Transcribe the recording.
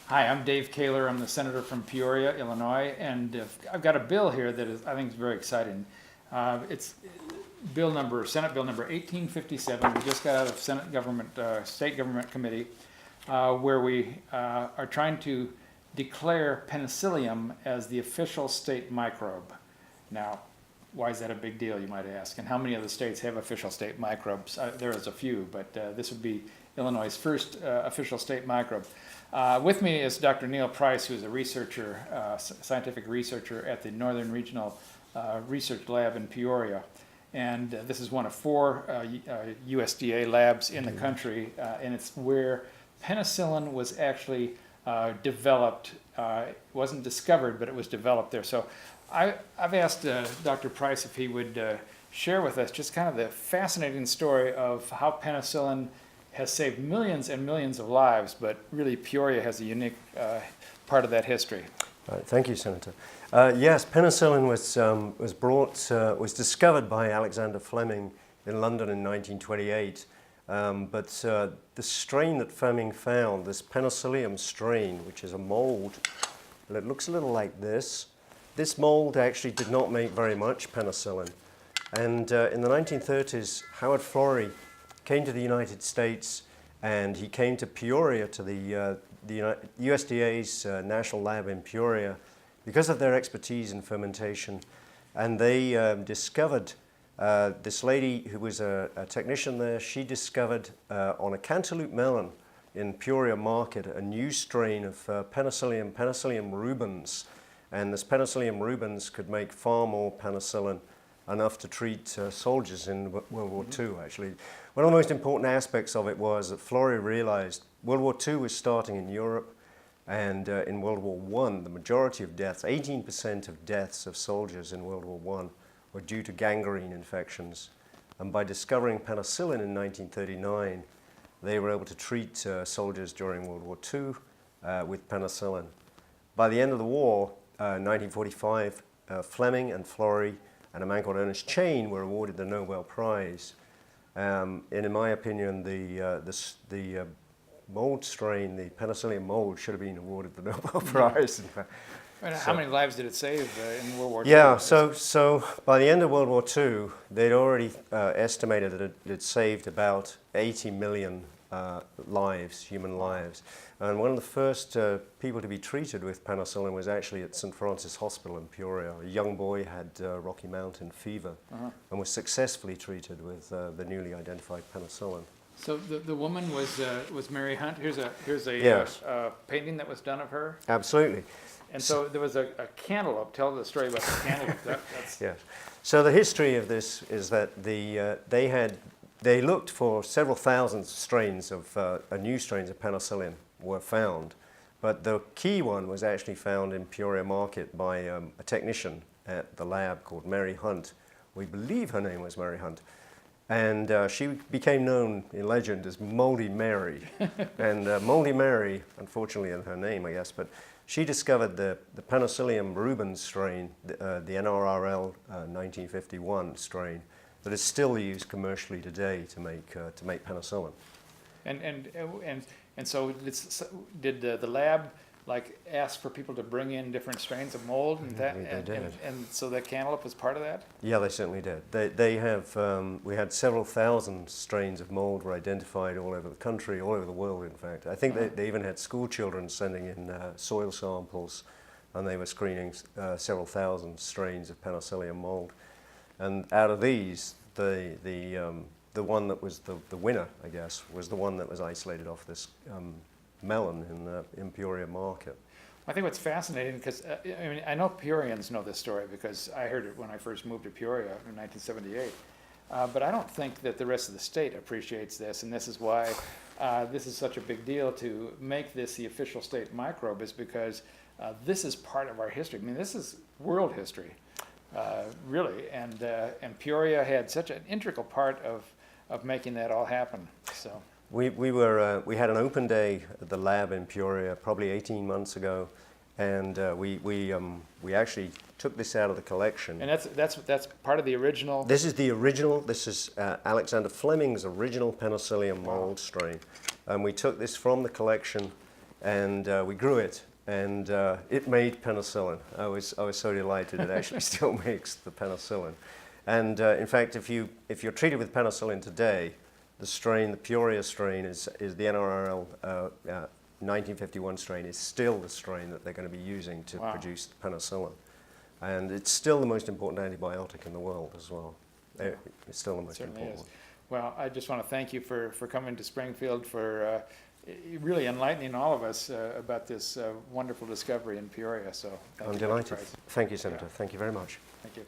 Hi, I'm Dave Koehler. I'm the senator from Peoria, Illinois, and I've got a bill here that I think is very exciting. It's Senate Bill number 1857. We just got out of State Government Committee, where we are trying to declare penicillium as the official state microbe. Now, why is that a big deal, you might ask? And how many of the states have official state microbes? There is a few, but this would be Illinois' first official state microbe. With me is Dr. Neil Price, who is a researcher, scientific researcher at the Northern Regional Research Lab in Peoria. And this is one of 4 USDA labs in the country, and it's where penicillin was actually developed. It wasn't discovered, but it was developed there. So I've asked Dr. Price if he would share with us just kind of the fascinating story of how penicillin has saved millions and millions of lives, but really Peoria has a unique part of that history. Right, thank you, Senator. Yes, penicillin was discovered by Alexander Fleming in London in 1928. But the strain that Fleming found, this penicillium strain, which is a mold, and it looks a little like this. This mold actually did not make very much penicillin. And in the 1930s, Howard Florey came to the United States, and he came to Peoria, to the USDA's national lab in Peoria, because of their expertise in fermentation. And they discovered, this lady who was a technician there, she discovered on a cantaloupe melon in Peoria Market a new strain of Penicillium rubens. And this Penicillium rubens could make far more penicillin, enough to treat soldiers in World War II, actually. One of the most important aspects of it was that Florey realized World War II was starting in Europe, and in World War I, the majority of deaths, 18% of deaths of soldiers in World War I, were due to gangrene infections. And by discovering penicillin in 1939, they were able to treat soldiers during World War II with penicillin. By the end of the war, 1945, Fleming and Florey and a man called Ernest Chain were awarded the Nobel Prize. And in my opinion, the mold strain, the penicillium mold, should have been awarded the Nobel Prize. In fact. And how many lives did it save in World War II? Yeah, so by the end of World War II, they'd already estimated that it saved about 80 million lives, human lives. And one of the first people to be treated with penicillin was actually at St. Francis Hospital in Peoria. A young boy had Rocky Mountain fever and was successfully treated with the newly identified penicillin. So the woman was Mary Hunt. Here's a Yes. painting that was done of her. Absolutely. And so there was a cantaloupe. Tell the story about the cantaloupe. That's Yes. So the history of this is that they looked for several thousand strains of new strains of penicillin were found, but the key one was actually found in Peoria Market by a technician at the lab called Mary Hunt. We believe her name was Mary Hunt. And she became known in legend as Moldy Mary. And Moldy Mary, unfortunately in her name, I guess, but she discovered the Penicillium rubens strain, the NRRL 1951 strain, that is still used commercially today to make penicillin. And so did the lab ask for people to bring in different strains of mold and that? They did. And so that cantaloupe was part of that? Yeah, they certainly did. We had several thousand strains of mold were identified all over the country, all over the world, in fact. I think they even had school children sending in soil samples, and they were screening several thousand strains of penicillium mold. And out of these, the one that was the winner, I guess, was the one that was isolated off this melon in Peoria Market. I think what's fascinating, because I know Peorians know this story because I heard it when I first moved to Peoria in 1978. But I don't think that the rest of the state appreciates this, and this is why this is such a big deal to make this the official state microbe, is because this is part of our history. I mean, this is world history, really, and Peoria had such an integral part of making that all happen. So. We had an open day at the lab in Peoria probably 18 months ago, and we actually took this out of the collection. And that's part of the original? This is the original. This is Alexander Fleming's original penicillium mold strain. And we took this from the collection and we grew it, and it made penicillin. I was so delighted it actually still makes the penicillin. And in fact, if you're treated with penicillin today, the strain, the Peoria strain, is the NRRL 1951 strain, is still the strain that they're going to be using to produce the penicillin. And it's still the most important antibiotic in the world as well. It's still the most important one. Well, I just want to thank you for coming to Springfield, for really enlightening all of us about this wonderful discovery in Peoria. So I'm delighted. Thank you, Senator. Thank you very much. Thank you.